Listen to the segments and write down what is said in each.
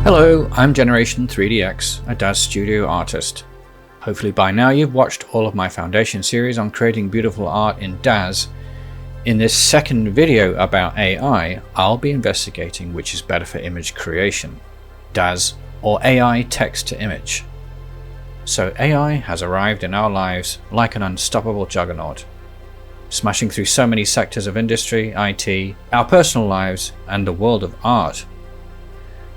Hello, I'm Generation 3DX, a Daz Studio artist. Hopefully by now you've watched all of my foundation series on creating beautiful art in Daz. In this second video about AI, I'll be investigating which is better for image creation, Daz or AI text to image. So AI has arrived in our lives like an unstoppable juggernaut, smashing through so many sectors of industry, IT, our personal lives, and the world of art.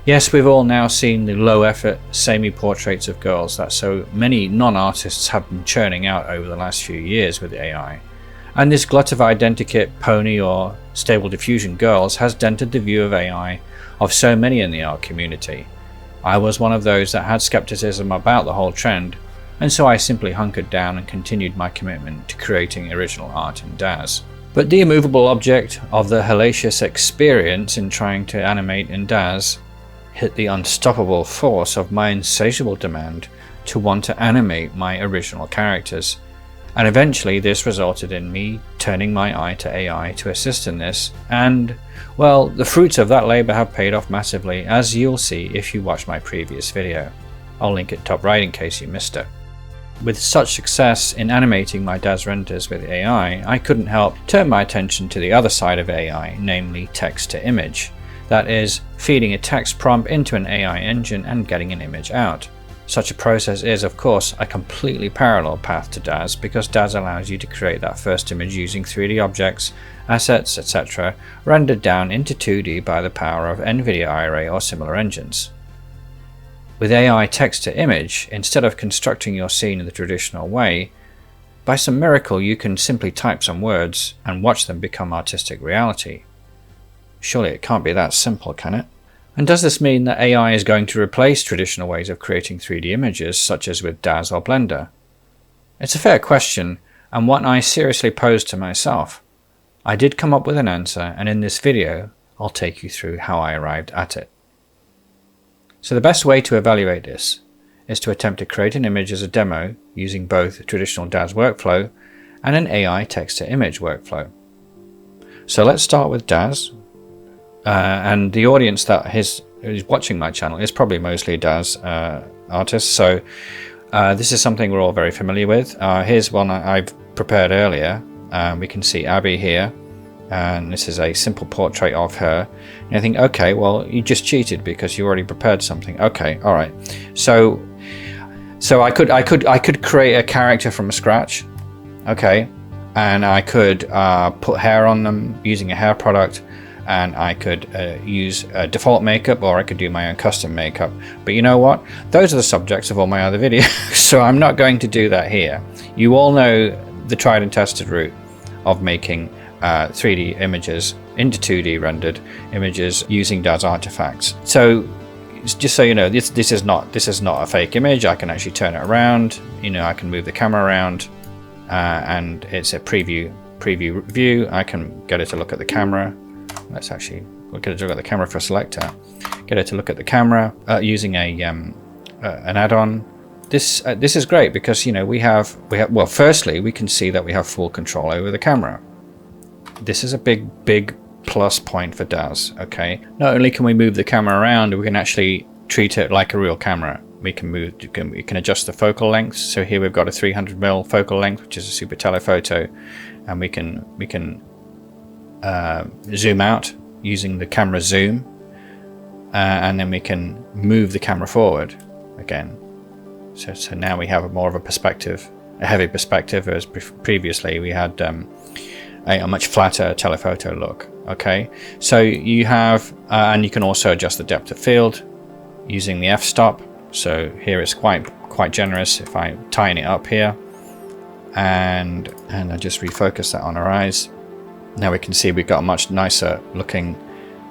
Yes, we've all now seen the low-effort, samey portraits of girls that so many non-artists have been churning out over the last few years with AI. And this glut of identikit, pony or stable diffusion girls has dented the view of AI of so many in the art community. I was one of those that had skepticism about the whole trend, and so I simply hunkered down and continued my commitment to creating original art in Daz. But the immovable object of the hellacious experience in trying to animate in Daz hit the unstoppable force of my insatiable demand to want to animate my original characters, and eventually this resulted in me turning my eye to AI to assist in this, and well, the fruits of that labour have paid off massively, as you'll see if you watch my previous video. I'll link it top right in case you missed it. With such success in animating my Daz renders with AI, I couldn't help turn my attention to the other side of AI, namely text to image. That is, feeding a text prompt into an AI engine and getting an image out. Such a process is, of course, a completely parallel path to Daz, because Daz allows you to create that first image using 3D objects, assets, etc., rendered down into 2D by the power of NVIDIA Iray or similar engines. With AI text to image, instead of constructing your scene in the traditional way, by some miracle you can simply type some words and watch them become artistic reality. Surely it can't be that simple, can it? And does this mean that AI is going to replace traditional ways of creating 3D images, such as with Daz or Blender? It's a fair question, and one I seriously posed to myself. I did come up with an answer, and in this video, I'll take you through how I arrived at it. So the best way to evaluate this is to attempt to create an image as a demo using both a traditional Daz workflow and an AI text-to-image workflow. So let's start with Daz. And the audience that is watching my channel is probably mostly Daz artists, so this is something we're all very familiar with. Here's one I've prepared earlier. We can see Abby here, and this is a simple portrait of her. And I think, okay, well, you just cheated because you already prepared something. Okay, all right. So I could create a character from scratch, okay, and I could put hair on them using a hair product. And I could use default makeup, or I could do my own custom makeup. But you know what? Those are the subjects of all my other videos, so I'm not going to do that here. You all know the tried and tested route of making 3D images into 2D rendered images using Daz artifacts. So just so you know, this is not a fake image. I can actually turn it around. You know, I can move the camera around, and it's a preview view. I can get it to look at the camera. Let's actually get it to look at the camera for a selector. Get it to look at the camera using an add-on. This is great because, you know, we have well, firstly we can see that we have full control over the camera. This is a big plus point for Daz. Okay, not only can we move the camera around, we can actually treat it like a real camera. We can adjust the focal length. So here we've got a 300mm focal length, which is a super telephoto, and we can zoom out using the camera zoom, and then we can move the camera forward again. So now we have more of a perspective, a heavy perspective, as previously we had a much flatter telephoto look. Okay, so you have, and you can also adjust the depth of field using the f-stop. So here it's quite generous. If I tighten it up here, and I just refocus that on our eyes. Now we can see we've got a much nicer looking,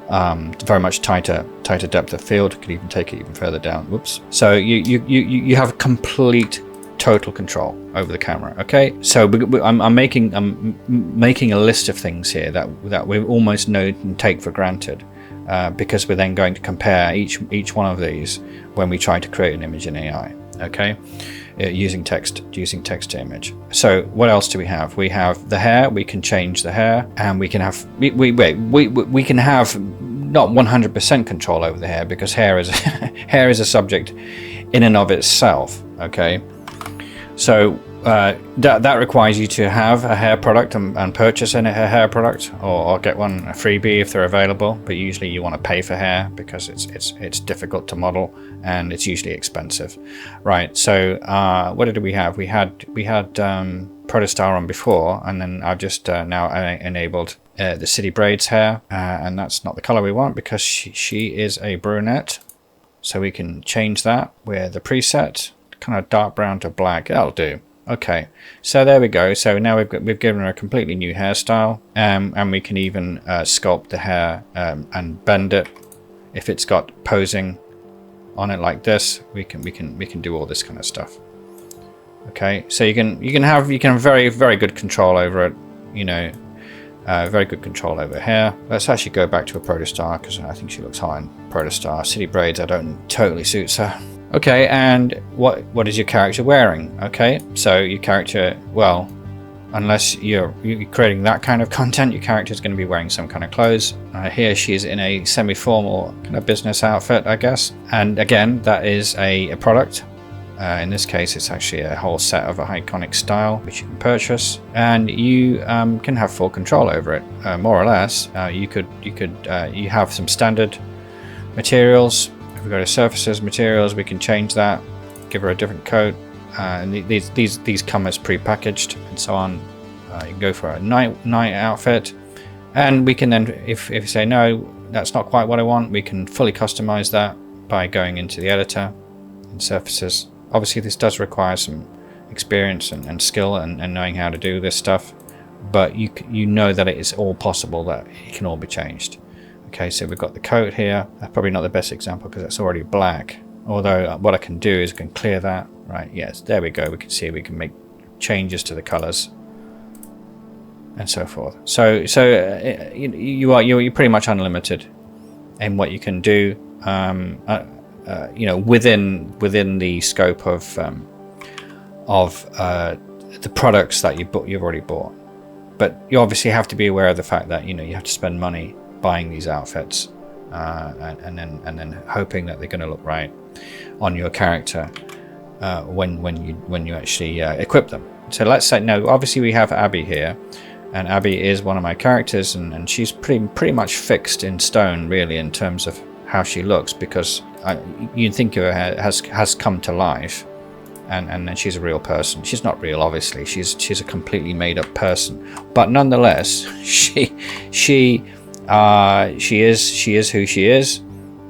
very much tighter depth of field. Could even take it even further down. Whoops. So you have complete total control over the camera. Okay. So I'm making a list of things here that we almost know and take for granted, because we're then going to compare each one of these when we try to create an image in AI. Okay. Using text to image. So what else do we have? We have the hair. We can change the hair, and we can have we can have not 100% control over the hair, because hair is hair is a subject in and of itself. Okay, so that requires you to have a hair product and purchase a hair product, or get one a freebie if they're available. But usually you want to pay for hair because it's difficult to model and it's usually expensive, right? So what did we have? We had Protostar on before, and then I've just now enabled the City Braids hair, and that's not the color we want because she is a brunette. So we can change that with the preset, kind of dark brown to black. That'll do. Okay, so there we go. So now we've given her a completely new hairstyle, and we can even sculpt the hair and bend it if it's got posing on it like this. We can do all this kind of stuff. Okay, so you can have very good control over it. You know, very good control over hair. Let's actually go back to a Protostar because I think she looks hot in Protostar. City Braids I don't totally suits her. Okay, and what is your character wearing? Okay, so your character, well, unless you're creating that kind of content, your character is going to be wearing some kind of clothes. Here she's in a semi-formal kind of business outfit, I guess. And again, that is a product. In this case, it's actually a whole set of a iconic style which you can purchase, and you can have full control over it, more or less. You have some standard materials. If we go to surfaces, materials, we can change that, give her a different coat, and these come as pre-packaged and so on. You can go for a night outfit, and we can then, if you say no, that's not quite what I want, we can fully customize that by going into the editor and surfaces. Obviously this does require some experience and skill and knowing how to do this stuff, but you know that it is all possible, that it can all be changed. Okay, so we've got the coat here. That's probably not the best example because it's already black. Although what I can do is I can clear that. Right, yes, there we go. We can see we can make changes to the colors and so forth. So you're pretty much unlimited in what you can do. You know, within the scope of the products that you've already bought. But you obviously have to be aware of the fact that, you know, you have to spend money buying these outfits, and then hoping that they're going to look right on your character when you actually equip them. So let's say, now obviously we have Abby here, and Abby is one of my characters, and she's pretty much fixed in stone really in terms of how she looks, because you think of her has come to life, and then she's a real person. She's not real, obviously. She's a completely made up person, but nonetheless she is who she is,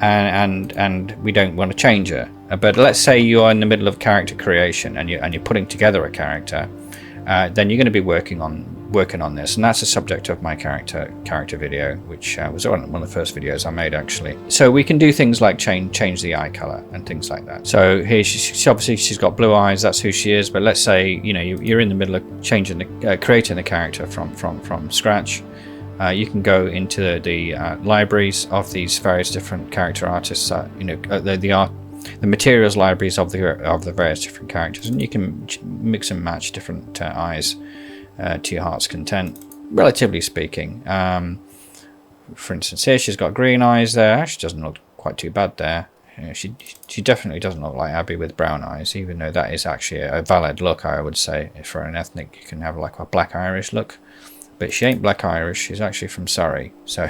and we don't want to change her. But let's say you're in the middle of character creation and you're putting together a character, then you're going to be working on this, and that's the subject of my character video, which was one of the first videos I made actually. So we can do things like change the eye color and things like that. So here she's got blue eyes, that's who she is. But let's say, you know, you're in the middle of creating the character from scratch. You can go into the libraries of these various different character artists, you know, the materials libraries of the various different characters, and you can mix and match different eyes to your heart's content, relatively speaking. For instance, here she's got green eyes there. She doesn't look quite too bad there. You know, she definitely doesn't look like Abby with brown eyes, even though that is actually a valid look, I would say. For an ethnic, you can have like a black Irish look. But she ain't black Irish, she's actually from Surrey. So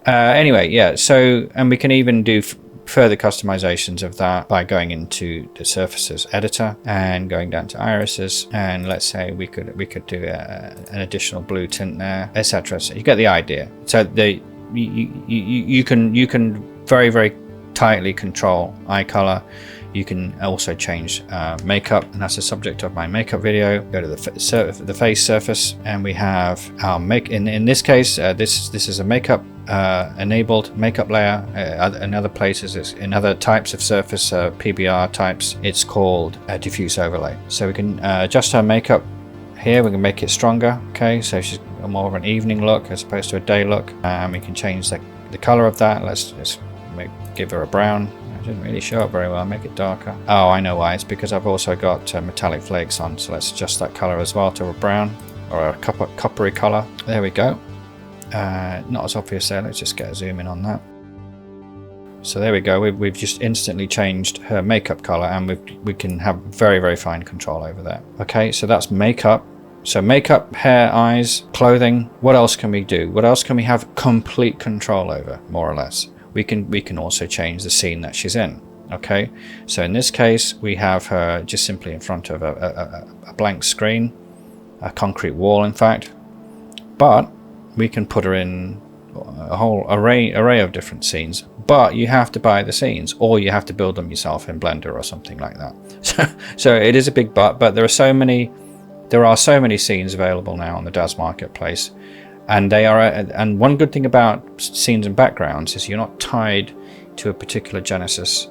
anyway, yeah, so, and we can even do further customizations of that by going into the surfaces editor and going down to irises, and let's say we could do an additional blue tint there, etc. So you get the idea. So you can very tightly control eye color. You can also change makeup, and that's the subject of my makeup video. Go to the face surface, and we have our in this case, this is a makeup enabled makeup layer. In other places, in other types of surface, PBR types, it's called a diffuse overlay. So we can adjust her makeup here. We can make it stronger. Okay, so she's more of an evening look as opposed to a day look, and we can change the color of that. Let's give her a brown. Didn't really show up very well. Make it darker. Oh, I know why. It's because I've also got metallic flakes on, so let's adjust that color as well to a brown or a coppery color. There we go. Not as obvious there. Let's just get a zoom in on that. So there we go. We've just instantly changed her makeup color, and we can have very, very fine control over that. Okay, so that's makeup. So makeup, hair, eyes, clothing. What else can we do? What else can we have complete control over, more or less? We can also change the scene that she's in. Okay, so in this case, we have her just simply in front of a blank screen, a concrete wall, in fact. But we can put her in a whole array of different scenes. But you have to buy the scenes, or you have to build them yourself in Blender or something like that. So it is a big but there are so many scenes available now on the Daz Marketplace, and and one good thing about scenes and backgrounds is you're not tied to a particular Genesis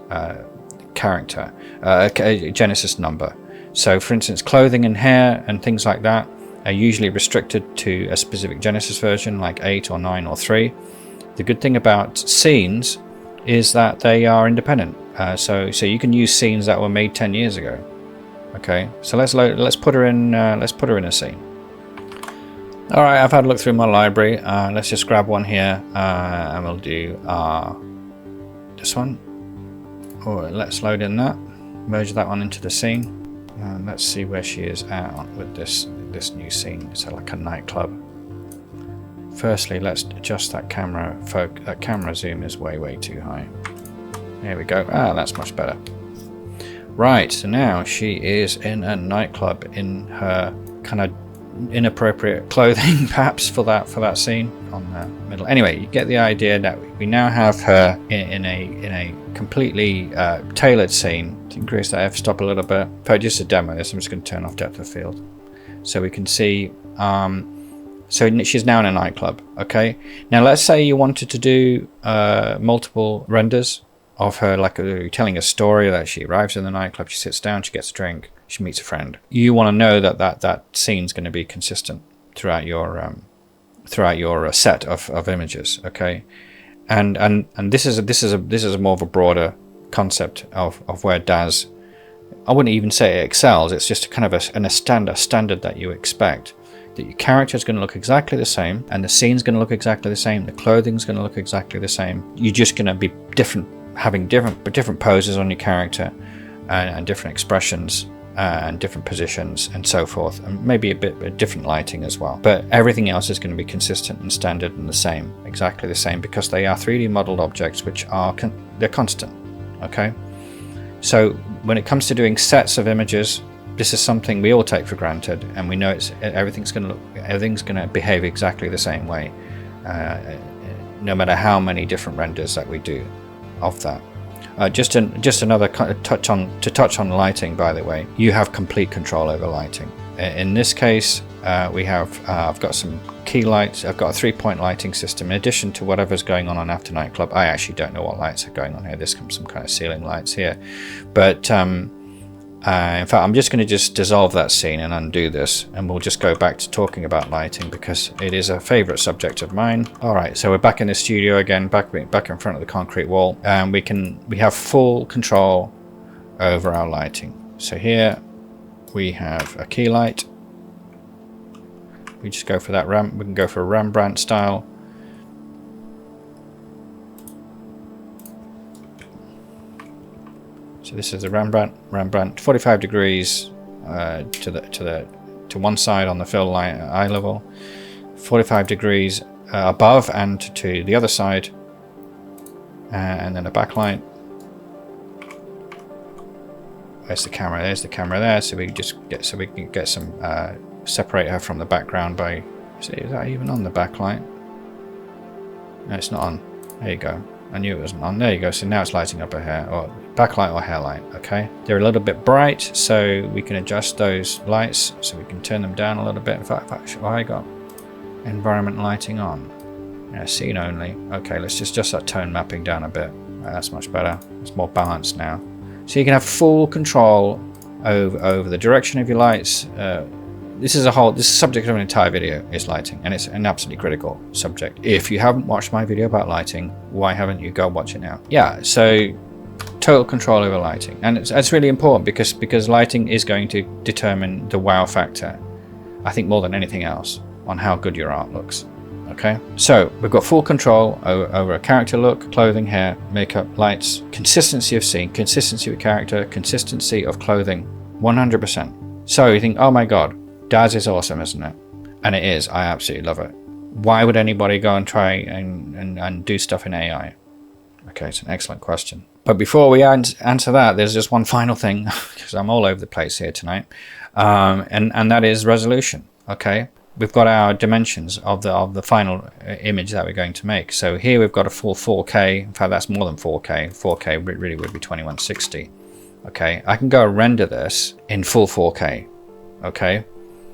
character, Genesis number. So for instance, clothing and hair and things like that are usually restricted to a specific Genesis version, like 8 or 9 or 3. The good thing about scenes is that they are independent. So you can use scenes that were made 10 years ago. Okay, so let's put her in a scene. All right, I've had a look through my library. Let's just grab one here, and we'll do this one. Or let's load in that, merge that one into the scene. Let's see where she is at with this new scene. It's like a nightclub. Firstly, let's adjust that camera. That camera zoom is way too high. There we go. That's much better. Right, so now she is in a nightclub in her kind of inappropriate clothing, perhaps for that scene on the middle. Anyway, you get the idea that we now have her in a completely tailored scene. Increase that f-stop a little bit. For just a demo this, I'm just going to turn off depth of field so we can see. So she's now in a nightclub. Okay, now let's say you wanted to do multiple renders of her, like telling a story that she arrives in the nightclub, she sits down, she gets a drink, she meets a friend. You want to know that scene's going to be consistent throughout your set of images. Okay, and this is more of a broader concept of where Daz, I wouldn't even say it excels. It's just kind of a standard that you expect. That your character is going to look exactly the same, and the scene's going to look exactly the same, the clothing's going to look exactly the same. You're just going to be having different poses on your character, and different expressions, and different positions, and so forth, and maybe a bit different lighting as well. But everything else is going to be consistent and standard and the same, exactly the same, because they are 3D modeled objects, which are they're constant. Okay, so when it comes to doing sets of images, this is something we all take for granted, and we know everything's going to behave exactly the same way, no matter how many different renders that we do of that. Just another touch on lighting, by the way. You have complete control over lighting. In this case, I've got some key lights. I've got a 3-point lighting system in addition to whatever's going on After Nightclub. I actually don't know what lights are going on here. There's some kind of ceiling lights here, but in fact, I'm just going to dissolve that scene and undo this, and we'll just go back to talking about lighting because it is a favorite subject of mine. All right, so we're back in the studio again, back in front of the concrete wall, and we have full control over our lighting. So here we have a key light. We just go for that we can go for a Rembrandt style. So this is the Rembrandt 45 degrees to one side on the fill eye level, 45 degrees above and to the other side, and then a backlight. Where's the camera? There's the camera there. So we can get some separate her from the background by. Is that even on the backlight? No, it's not on. There you go. I knew it wasn't on. There you go. So now it's lighting up her hair, or backlight or hair light. Okay, they're a little bit bright, so we can adjust those lights. So we can turn them down a little bit. In fact, I got environment lighting on. Yeah, scene only. Okay, let's just adjust that tone mapping down a bit. That's much better. It's more balanced now. So you can have full control over the direction of your lights. This is a subject of an entire video is lighting, and it's an absolutely critical subject. If you haven't watched my video about lighting, why haven't you? Go watch it now. Yeah, so total control over lighting, and it's really important because lighting is going to determine the wow factor, I think, more than anything else, on how good your art looks. Okay, so we've got full control over a character look, clothing, hair, makeup, lights, consistency of scene, consistency of character, consistency of clothing, 100%. So you think, oh my god, Daz is awesome, isn't it? And it is. I absolutely love it. Why would anybody go and try and do stuff in AI? Okay, it's an excellent question. But before we answer that, there's just one final thing, because I'm all over the place here tonight, and that is resolution. Okay, we've got our dimensions of the final image that we're going to make. So here we've got a full 4K. In fact, that's more than 4K. 4K really would be 2160. Okay, I can go render this in full 4K. Okay,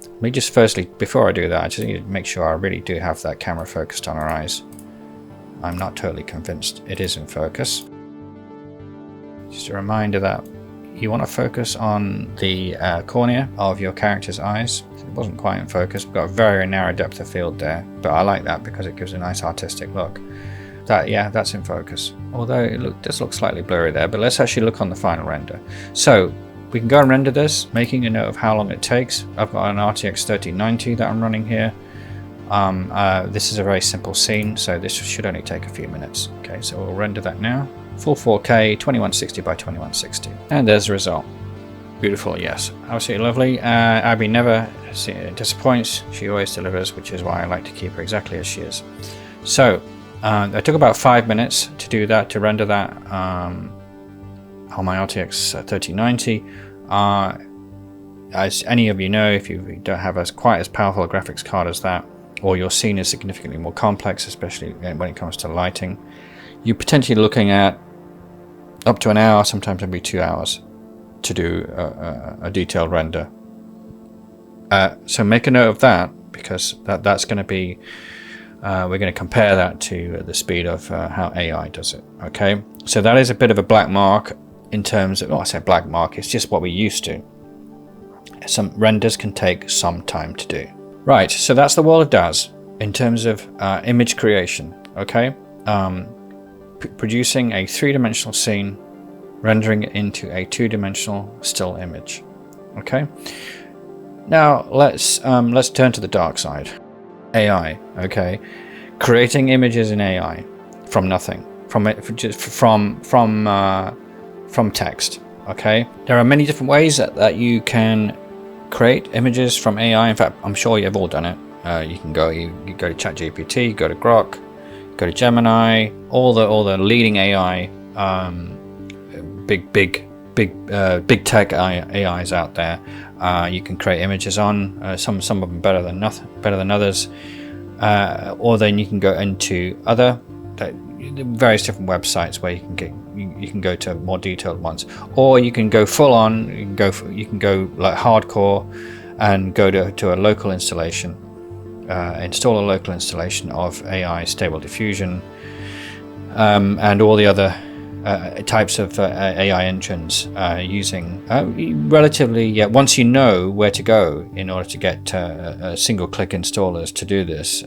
let me just firstly, before I do that, I just need to make sure I really do have that camera focused on our eyes. I'm not totally convinced it is in focus. Just a reminder that you want to focus on the cornea of your character's eyes. It wasn't quite in focus. We've got a very narrow depth of field there, but I like that because it gives a nice artistic look. Yeah, that's in focus. Although it does look slightly blurry there, but let's actually look on the final render. So we can go and render this, making a note of how long it takes. I've got an RTX 3090 that I'm running here. This is a very simple scene, so this should only take a few minutes. Okay, so we'll render that now. Full 4K, 2160 by 2160. And there's the result. Beautiful, yes. Absolutely lovely. Abby never disappoints. She always delivers, which is why I like to keep her exactly as she is. So, it took about 5 minutes to do that, to render that on my RTX 3090. As any of you know, if you don't have quite as powerful a graphics card as that, or your scene is significantly more complex, especially when it comes to lighting, you're potentially looking at up to an hour, sometimes maybe 2 hours, to do a detailed render. So make a note of that, because that's going to be, we're going to compare that to the speed of how AI does it. Okay, so that is a bit of a black mark in terms of, I say black mark, it's just what we're used to. Some renders can take some time to do. Right, so that's the world of Daz in terms of image creation. Okay, producing a three-dimensional scene, rendering it into a two-dimensional still image. Okay, now let's turn to the dark side. AI. Okay, creating images in AI from nothing, from text. Okay, there are many different ways that you can create images from AI. In fact, I'm sure you've all done it. You can go to ChatGPT, go to Grok, go to Gemini, all the leading AI, big tech AIs out there. You can create images on some of them better than others, or then you can go into other various different websites where you can go to more detailed ones, or you can go full on. You can go like hardcore and go to a local installation, install a local installation of AI Stable Diffusion, and all the other types of AI engines using relatively, once you know where to go in order to get single click installers to do this.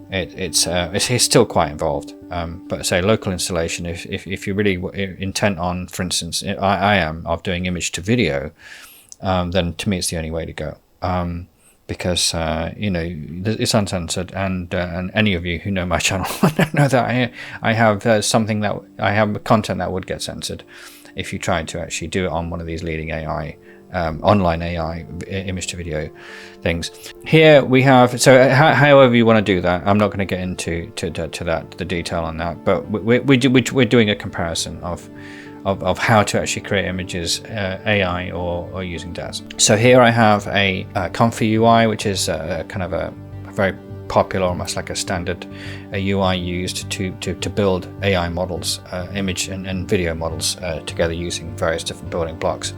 It's still quite involved, but say local installation, if you're really intent on, for instance, I am, of doing image to video, then to me it's the only way to go, because it's uncensored, and any of you who know my channel know that I have something that I have content that would get censored if you tried to actually do it on one of these leading AI, online AI image to video things. Here we have, so however you want to do that, I'm not going to get into the detail on that, but we're doing a comparison of how to actually create images AI or using Daz. So here I have a ComfyUI, which is kind of a very popular, almost like a standard UI used to build AI models, image and video models together using various different building blocks.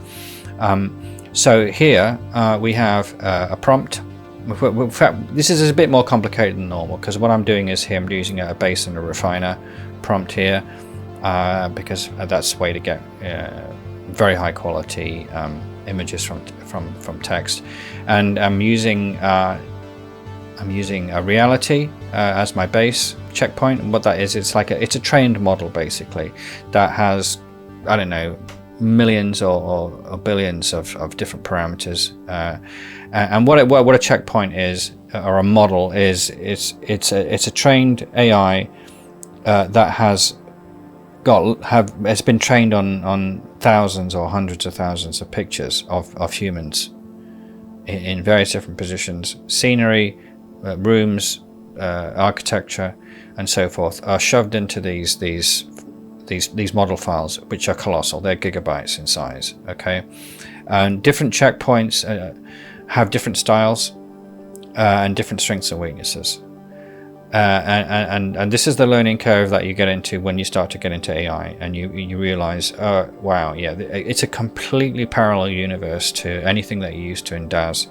So here we have a prompt. In fact, this is a bit more complicated than normal, because what I'm doing is here I'm using a base and a refiner prompt here, because that's the way to get very high quality images from text. And I'm using a reality as my base checkpoint. And what that is, it's a trained model basically that has, I don't know, millions or billions of different parameters, and what a checkpoint is, or a model is, it's a trained AI that has been trained on thousands or hundreds of thousands of pictures of humans in various different positions, scenery, rooms, architecture, and so forth, are shoved into these model files, which are colossal. They're gigabytes in size. Okay, and different checkpoints have different styles and different strengths and weaknesses. And this is the learning curve that you get into when you start to get into AI, and you realize, oh wow, yeah, it's a completely parallel universe to anything that you're used to in Daz.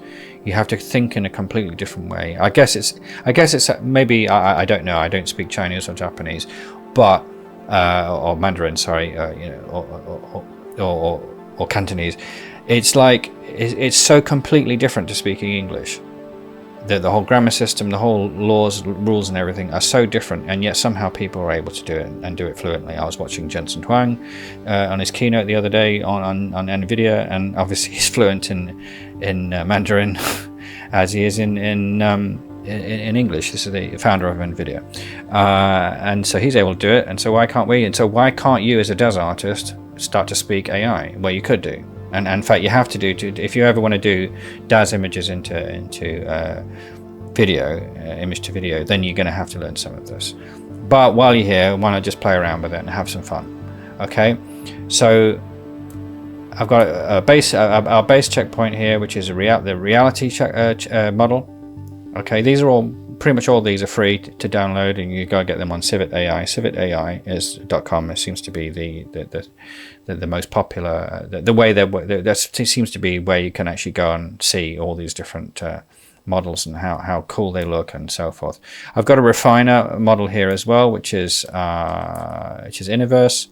You have to think in a completely different way. I guess it's maybe, I don't know, I don't speak Chinese or Japanese, but or Mandarin, sorry, or Cantonese. It's like it's so completely different to speaking English. The whole grammar system, the whole laws, rules and everything are so different, and yet somehow people are able to do it and do it fluently. I was watching Jensen Huang on his keynote the other day on NVIDIA, and obviously he's fluent in Mandarin as he is in English. This is the founder of NVIDIA, and so he's able to do it, and so why can't we? And so why can't you as a Daz artist start to speak AI? Well, you could do. And in fact, you have to do, if you ever want to do Daz images into video, image to video, then you're going to have to learn some of this. But while you're here, why not just play around with it and have some fun? Okay, so I've got our base checkpoint here, which is the reality model. Okay, these are all, pretty much all these are free to download, and you gotta get them on Civet AI. CivetAI is .com. It seems to be the most popular. The way that seems to be where you can actually go and see all these different models and how cool they look and so forth. I've got a refiner model here as well, which is Innoverse.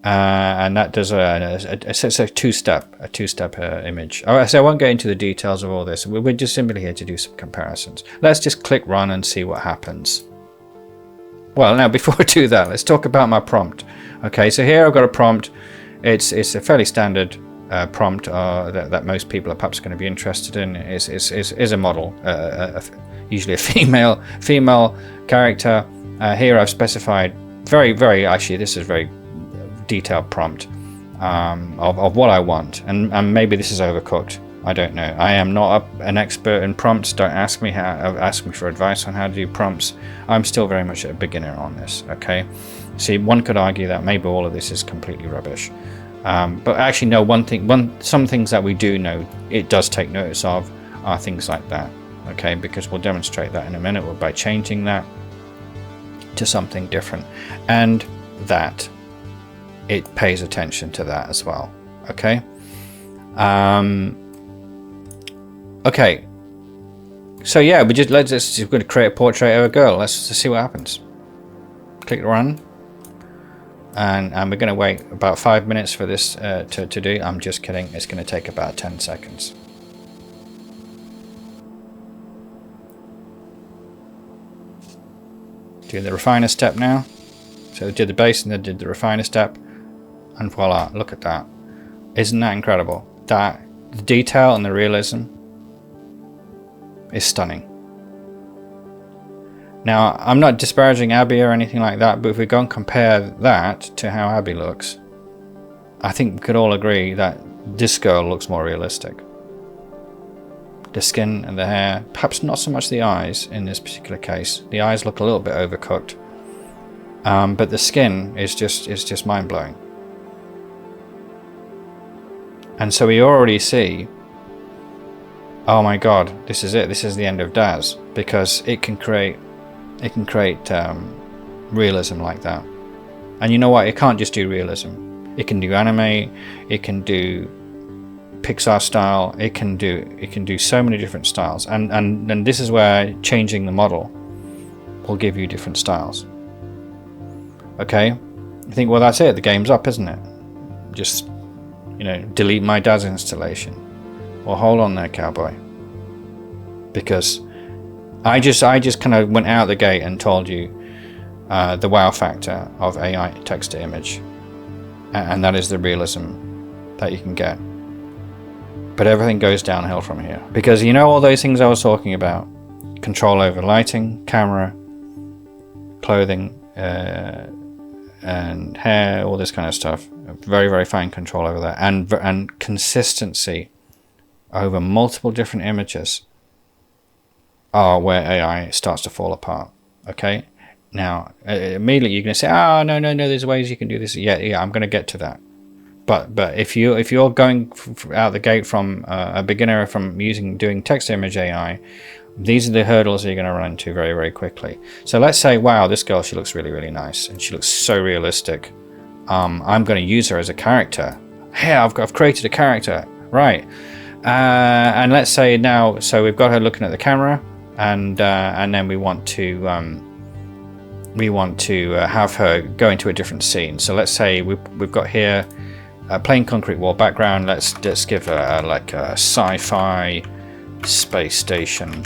And that does a two-step image. So I won't get into the details of all this. We're just simply here to do some comparisons. Let's just click run and see what happens. Well, now before I do that, let's talk about my prompt. Okay, so here I've got a prompt. It's a fairly standard prompt that most people are perhaps going to be interested in. Is a model, usually a female character. Here I've specified very actually this is very detailed prompt of what I want, and maybe this is overcooked. I don't know. I am not an expert in prompts. Don't ask me for advice on how to do prompts. I'm still very much a beginner on this. Okay, see, one could argue that maybe all of this is completely rubbish, but actually no. Some things that we do know it does take notice of are things like that. Okay, because we'll demonstrate that in a minute by changing that to something different, and that it pays attention to that as well. Okay. Okay. So yeah, we're going to create a portrait of a girl. Let's see what happens. Click run, and we're going to wait about 5 minutes for this to do. I'm just kidding. It's going to take about 10 seconds. Do the refiner step now. So we did the base and then did the refiner step. And voila, look at that. Isn't that incredible? The detail and the realism is stunning. Now, I'm not disparaging Abby or anything like that, but if we go and compare that to how Abby looks, I think we could all agree that this girl looks more realistic. The skin and the hair, perhaps not so much the eyes in this particular case. The eyes look a little bit overcooked. But the skin is just mind-blowing. And so we already see, oh my god, this is it. This is the end of Daz, because it can create realism like that. And you know what? It can't just do realism. It can do anime. It can do Pixar style. It can do so many different styles. And this is where changing the model will give you different styles. Okay, you think, well, that's it. The game's up, isn't it? Just, delete my Daz installation. Well, hold on there, cowboy. Because I just kind of went out the gate and told you the wow factor of AI text to image. and that is the realism that you can get. But everything goes downhill from here, because you know all those things I was talking about: control over lighting, camera, clothing, and hair, all this kind of stuff. Very, very fine control over that, and consistency over multiple different images are where AI starts to fall apart. Okay, now immediately you're going to say, oh no, there's ways you can do this. Yeah, I'm going to get to that. But if you're going out the gate from a beginner, from doing text image AI, these are the hurdles you're going to run into very, very quickly. So let's say, wow, this girl, she looks really, really nice, and she looks so realistic. I'm going to use her as a character. Hey, I've created a character, right? And let's say now, so we've got her looking at the camera, and then we want to have her go into a different scene. So let's say we've got here a plain concrete wall background. Let's give her like a sci-fi space station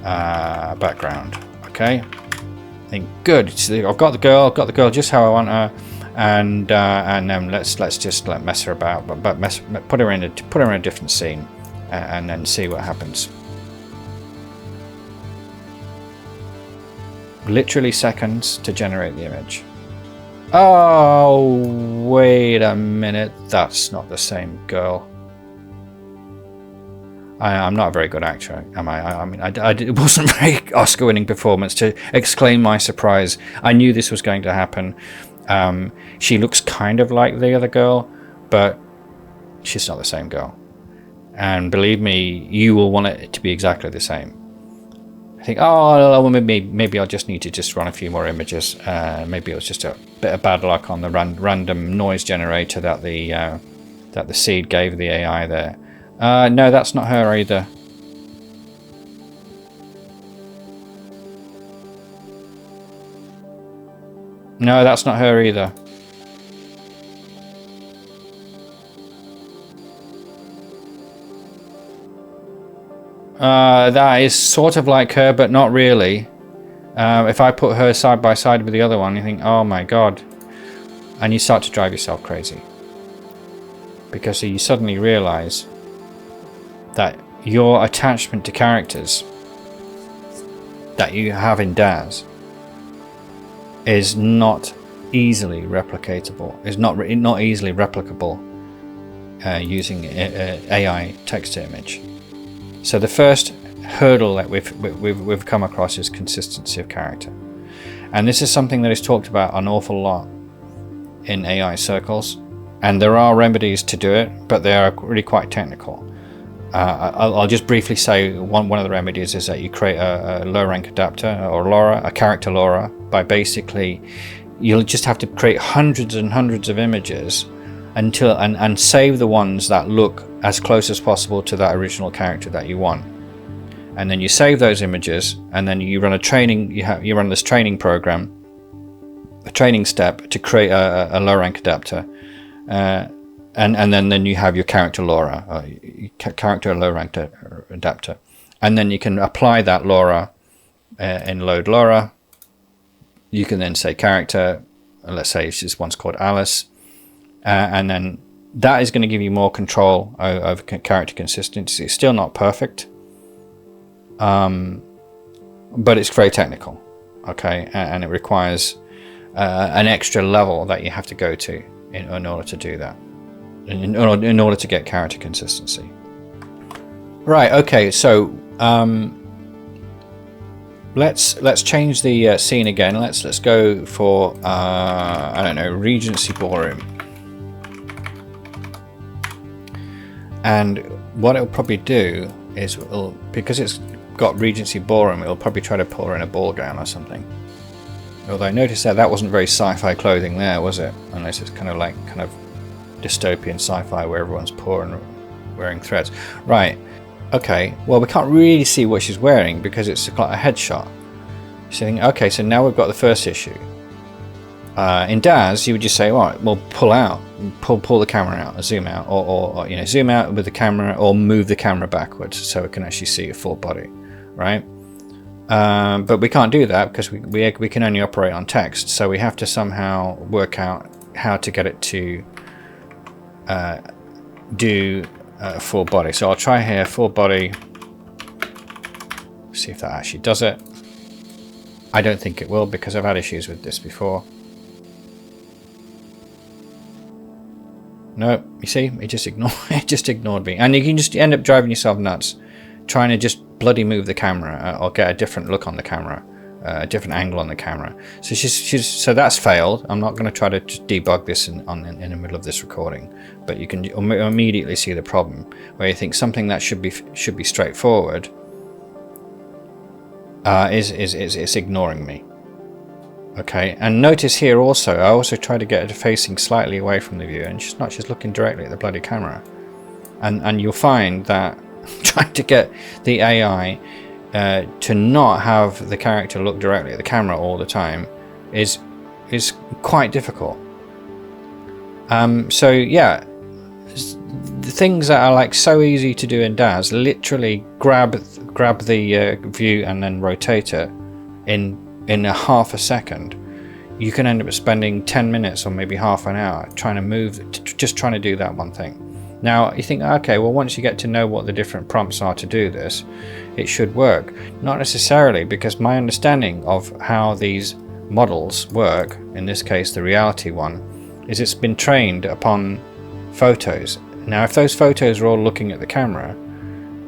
background. Okay, I think good. So I've got the girl just how I want her, and then let's just mess her about, but put her in a different scene, and then see what happens. Literally seconds to generate the image. Oh, wait a minute, that's not the same girl. I'm not a very good actor, am I? I mean, it wasn't a very Oscar-winning performance to exclaim my surprise. I knew this was going to happen. She looks kind of like the other girl, but she's not the same girl. And believe me, you will want it to be exactly the same. I think, oh, well, maybe I'll just need to just run a few more images. Maybe it was just a bit of bad luck on the random noise generator that the seed gave the AI there. No, that's not her either. No, that's not her either. That is sort of like her, but not really. If I put her side by side with the other one, you think, oh my god. And you start to drive yourself crazy. Because you suddenly realize that your attachment to characters that you have in Daz is not easily replicatable, is not easily replicable using AI text to image. So the first hurdle that we've come across is consistency of character, and this is something that is talked about an awful lot in AI circles, and there are remedies to do it, but they are really quite technical. I'll just briefly say one of the remedies is that you create a low rank adapter, or LoRA, a character LoRA, by basically you'll just have to create hundreds and hundreds of images until and save the ones that look as close as possible to that original character that you want, and then you save those images, and then you run you run this training program, a training step to create a low rank adapter, and then you have your character LoRA, character low rank adapter, and then you can apply that LoRA in load LoRA. You can then say character, let's say this one's called Alice, and then that is going to give you more control over character consistency. It's still not perfect, but it's very technical, okay, and it requires an extra level that you have to go to in order to do that, in order to get character consistency. Right, okay, so let's change the scene again. Let's go for I don't know, Regency Ballroom. And what it'll probably do is, because it's got Regency Ballroom, it'll probably try to pull her in a ball gown or something. Although I noticed that wasn't very sci-fi clothing there, was it? Unless it's kind of dystopian sci-fi where everyone's poor and wearing threads. Right, okay, well we can't really see what she's wearing because it's got a headshot. So you think, okay, so now we've got the first issue. In Daz, you would just say, all right, well, pull out, pull the camera out, or zoom out, or you know, zoom out with the camera, or move the camera backwards so it can actually see your full body, right? But we can't do that because we can only operate on text, so we have to somehow work out how to get it to do full body. So I'll try here, full body, see if that actually does it. I don't think it will, because I've had issues with this before. No, you see, it just ignored me, and you can just end up driving yourself nuts trying to just bloody move the camera or get a different look on the camera, a different angle on the camera. So so that's failed. I'm not going to try to just debug this in the middle of this recording, but you can immediately see the problem where you think something that should be straightforward is ignoring me. Okay, and notice here also, I also try to get it facing slightly away from the viewer, and she's looking directly at the bloody camera. And you'll find that trying to get the AI to not have the character look directly at the camera all the time is quite difficult. So yeah, the things that are like so easy to do in Daz, literally grab the view and then rotate it in a half a second. You can end up spending 10 minutes or maybe half an hour trying to move, just trying to do that one thing. Now you think, okay, well, once you get to know what the different prompts are to do this, it should work. Not necessarily, because my understanding of how these models work, in this case the reality one, is it's been trained upon photos. Now if those photos are all looking at the camera,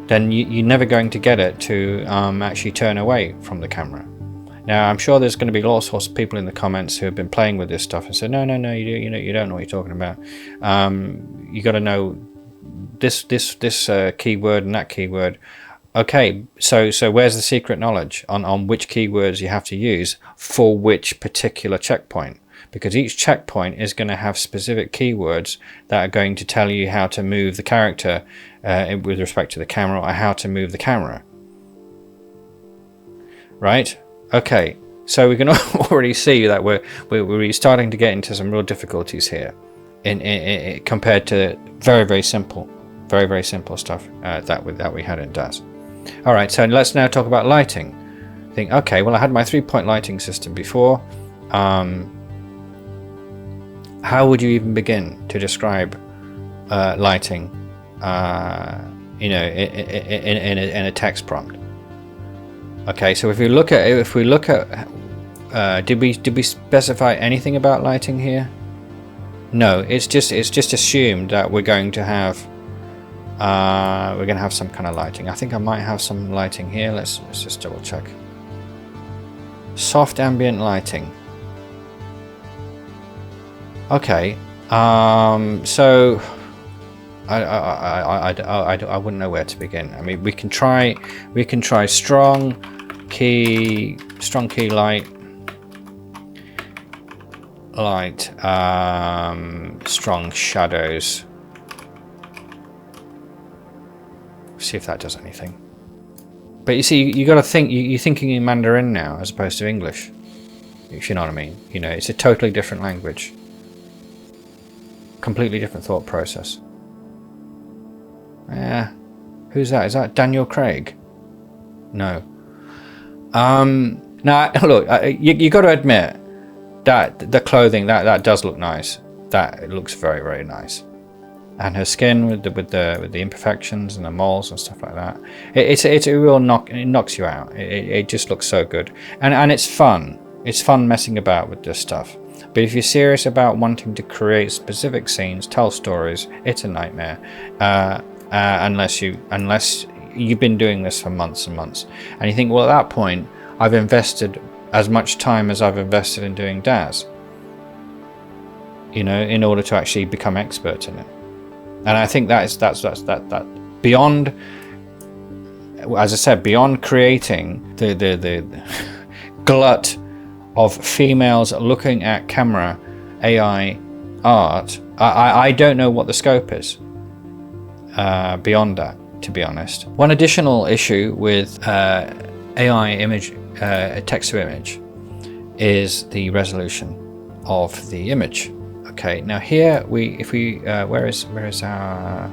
then you're never going to get it to actually turn away from the camera. Now I'm sure there's going to be all sorts of people in the comments who have been playing with this stuff and said, no, you don't know what you're talking about. You got to know this keyword and that keyword. Okay, so where's the secret knowledge on which keywords you have to use for which particular checkpoint? Because each checkpoint is going to have specific keywords that are going to tell you how to move the character with respect to the camera, or how to move the camera. Right? Okay, so we can already see that we're starting to get into some real difficulties here, in compared to very simple stuff that we had in Daz. All right, so let's now talk about lighting. Think, okay, well, I had my 3-point lighting system before. How would you even begin to describe lighting, in a text prompt? Okay, so if we look at did we specify anything about lighting here? No, it's just assumed that we're going to have some kind of lighting. I think I might have some lighting here. Let's just double check. Soft ambient lighting. Okay, so I wouldn't know where to begin. I mean, we can try strong key light, strong shadows. See if that does anything. But you see, you got to think. You're thinking in Mandarin now as opposed to English. If you know what I mean. You know, it's a totally different language. Completely different thought process. Yeah, who's that? Is that Daniel Craig? No. Now look, you got to admit that the clothing that does look nice. It looks very nice, and her skin with the imperfections and the moles and stuff like that. It's a real it knocks you out. It just looks so good, and it's fun. It's fun messing about with this stuff. But if you're serious about wanting to create specific scenes, tell stories, it's a nightmare. Unless you've been doing this for months and months, and you think, well, at that point I've invested as much time as I've invested in doing Daz, you know, in order to actually become expert in it. And I think that's beyond, as I said, beyond creating the glut of females looking at camera AI art. I don't know what the scope is beyond that, to be honest. One additional issue with AI image, text to image, is the resolution of the image. Okay, now here where is our,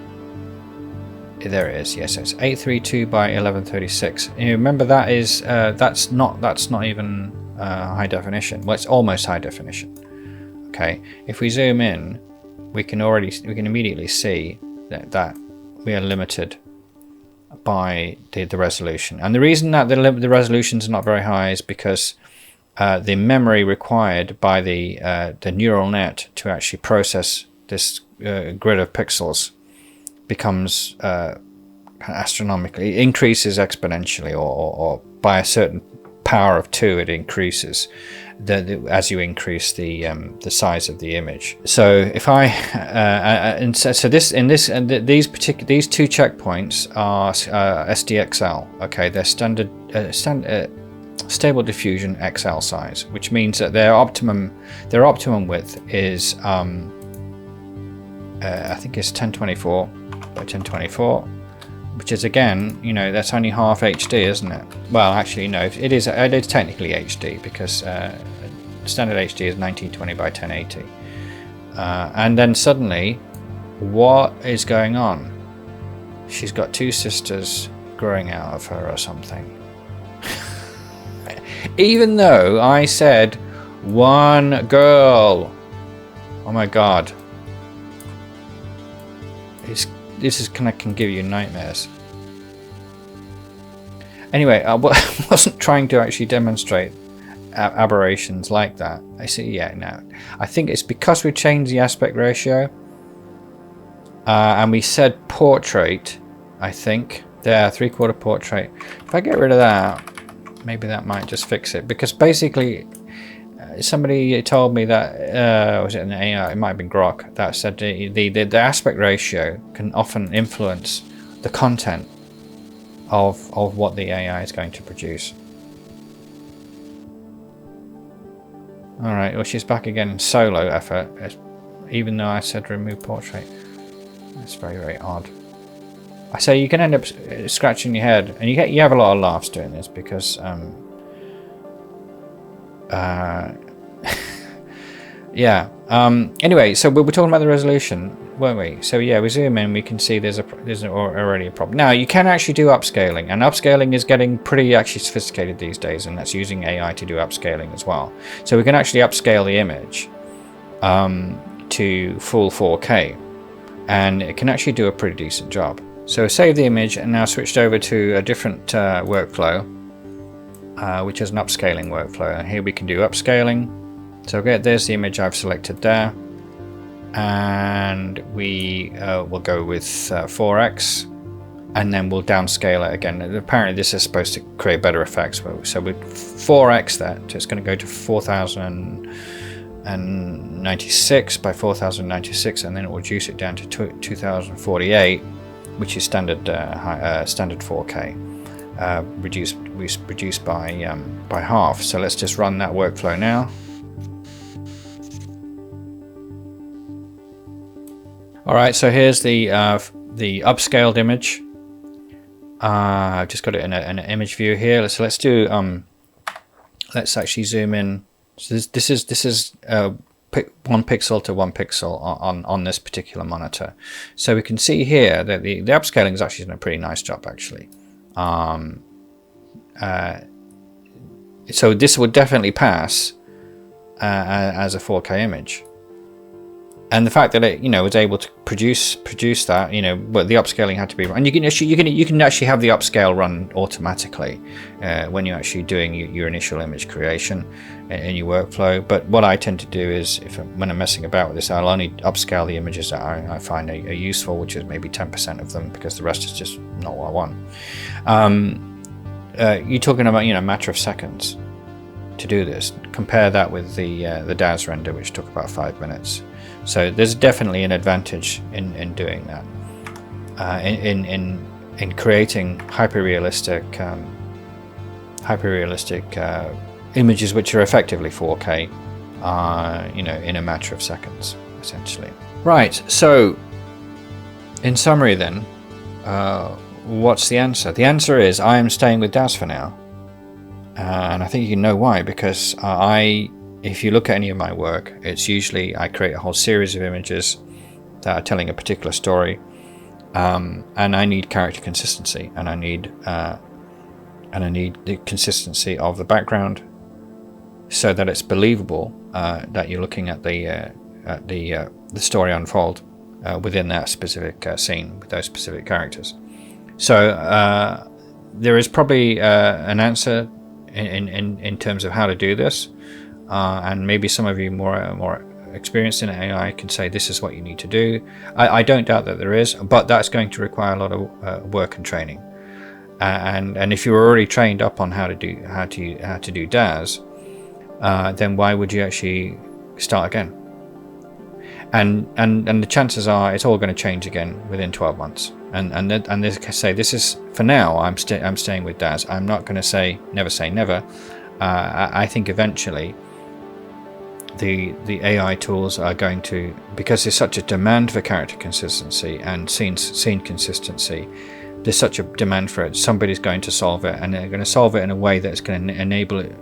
there it is. Yes, it's 832 by 1136. And you remember that is that's not even high definition. Well, it's almost high definition. Okay, Okay, if we zoom in, we can immediately see that we are limited by the resolution. And the reason that the resolutions are not very high is because the memory required by the neural net to actually process this grid of pixels becomes astronomically, it increases exponentially, or by a certain power of 2 it increases as you increase the size of the image. So if I these two checkpoints are SDXL. Okay, they're standard stable diffusion XL size, which means that their optimum width is I think it's 1024 by 1024, which is, again, you know, that's only half HD, isn't it? Well, actually no, it is technically HD, because standard HD is 1920 by 1080. And then suddenly, what is going on? She's got 2 sisters growing out of her or something. Even though I said 1 girl. Oh my god. This can give you nightmares. Anyway, I wasn't trying to actually demonstrate aberrations like that. I see, yeah, now I think it's because we changed the aspect ratio and we said portrait. I think there, 3/4 portrait. If I get rid of that, maybe that might just fix it, because basically somebody told me that was it an AI? It might have been Grok that said the aspect ratio can often influence the content of what the AI is going to produce. All right, well, she's back again in solo effort, even though I said remove portrait. That's very, very odd. I say you can end up scratching your head, and you have a lot of laughs doing this, because yeah. Anyway, so we were talking about the resolution, weren't we? So yeah, we zoom in, we can see there's already a problem. Now you can actually do upscaling, and upscaling is getting pretty actually sophisticated these days, and that's using AI to do upscaling as well. So we can actually upscale the image to full 4K, and it can actually do a pretty decent job. So save the image, and now switched over to a different workflow, which is an upscaling workflow. And here we can do upscaling. So there's the image I've selected there, and we will go with 4x, and then we'll downscale it again. Apparently this is supposed to create better effects. So with 4x that, it's going to go to 4096 by 4096, and then it will reduce it down to 2048, which is standard 4K. Reduced by half. So let's just run that workflow now. All right, so here's the upscaled image. I've just got it in an image view here. So let's do let's actually zoom in. So this is 1 pixel to 1 pixel on this particular monitor. So we can see here that the upscaling is actually doing a pretty nice job, actually. So this would definitely pass as a 4K image, and the fact that it, you know, was able to produce that, you know, but the upscaling had to be run. And you can actually have the upscale run automatically when you're actually doing your initial image creation in your workflow. But what I tend to do is, when I'm messing about with this, I'll only upscale the images that I find are useful, which is maybe 10% of them, because the rest is just not what I want. You're talking about, you know, a matter of seconds to do this. Compare that with the Daz render, which took about 5 minutes. So there's definitely an advantage in doing that, in creating hyper-realistic images which are effectively 4K, you know, in a matter of seconds, essentially. Right. So, in summary, then, what's the answer? The answer is I am staying with Daz for now, and I think you know why. Because if you look at any of my work, it's usually I create a whole series of images that are telling a particular story, and I need character consistency, and I need the consistency of the background, so that it's believable that you're looking at the story unfold within that specific scene with those specific characters. So there is probably an answer in terms of how to do this, and maybe some of you more experienced in AI can say this is what you need to do. I don't doubt that there is, but that's going to require a lot of work and training. And if you're already trained up on how to do Daz, then why would you actually start again? And the chances are it's all going to change again within 12 months. And they say this is for now. I'm staying with Daz. I'm not going to say never. I think eventually the AI tools are going to, because there's such a demand for character consistency and scene consistency. There's such a demand for it. Somebody's going to solve it, and they're going to solve it in a way that's going to enable it,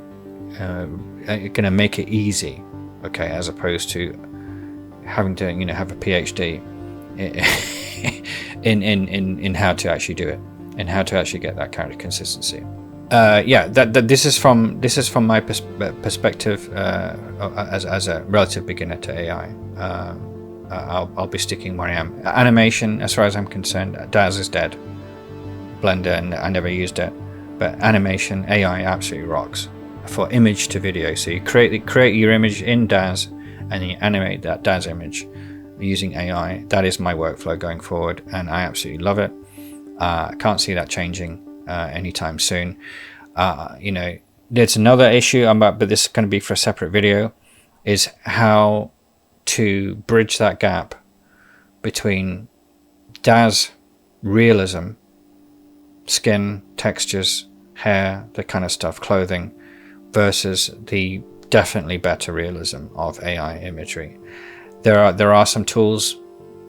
going to make it easy, okay, as opposed to having to have a PhD in how to actually do it, and how to actually get that character consistency. This is from my perspective as a relative beginner to AI. I'll be sticking where I am. Animation, as far as I'm concerned, Daz is dead. Blender, and I never used it, but animation, AI absolutely rocks for image to video. So you create your image in Daz, and you animate that Daz image using AI. That is my workflow going forward, and I absolutely love it. I can't see that changing anytime soon. There's another issue, but this is going to be for a separate video, is how to bridge that gap between Daz realism, skin, textures, hair, the kind of stuff, clothing, versus the definitely better realism of AI imagery. There are some tools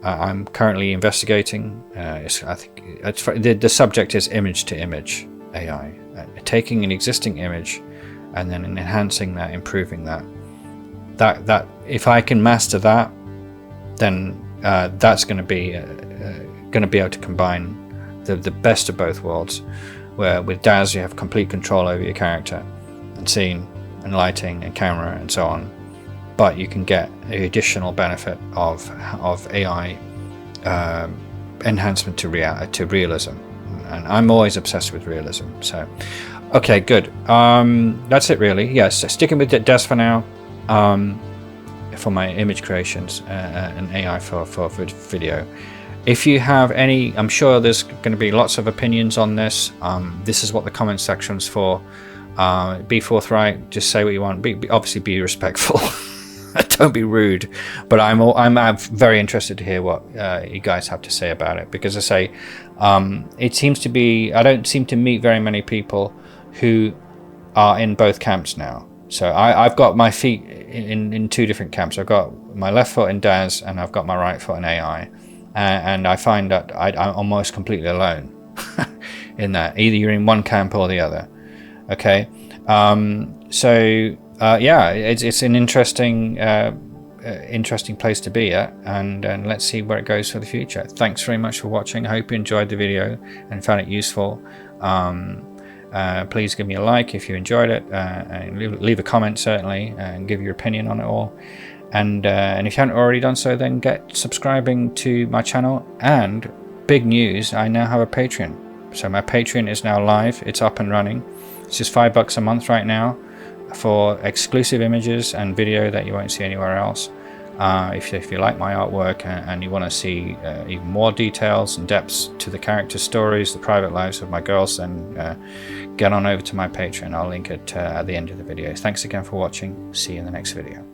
I'm currently investigating. I think the subject is image to image AI, taking an existing image and then enhancing that, improving that. That if I can master that, then that's going to be able to combine the best of both worlds, where with Daz you have complete control over your character and scene and lighting and camera and so on, but you can get the additional benefit of AI enhancement to realism, and I'm always obsessed with realism. So okay, good. That's it really. Yes, sticking with Daz for now, for my image creations and AI for video. If you have any, I'm sure there's going to be lots of opinions on this. This is what the comment section's for. Be forthright, just say what you want. Obviously be respectful. Don't be rude. But I'm very interested to hear what you guys have to say about it, because I say it seems to be, I don't seem to meet very many people who are in both camps now. So I've got my feet in two different camps. I've got my left foot in Daz, and I've got my right foot in AI. And I find that I'm almost completely alone in that. Either you're in one camp or the other. Okay, it's an interesting place to be at, and let's see where it goes for the future. Thanks very much for watching. I hope you enjoyed the video and found it useful. Please give me a like if you enjoyed it, and leave a comment certainly, and give your opinion on it all. And if you haven't already done so, then get subscribing to my channel. And big news, I now have a Patreon. So my Patreon is now live. It's up and running. It's just $5 a month right now for exclusive images and video that you won't see anywhere else. If you like my artwork and you want to see even more details and depths to the character stories, the private lives of my girls, then get on over to my Patreon. I'll link it at the end of the video. Thanks again for watching. See you in the next video.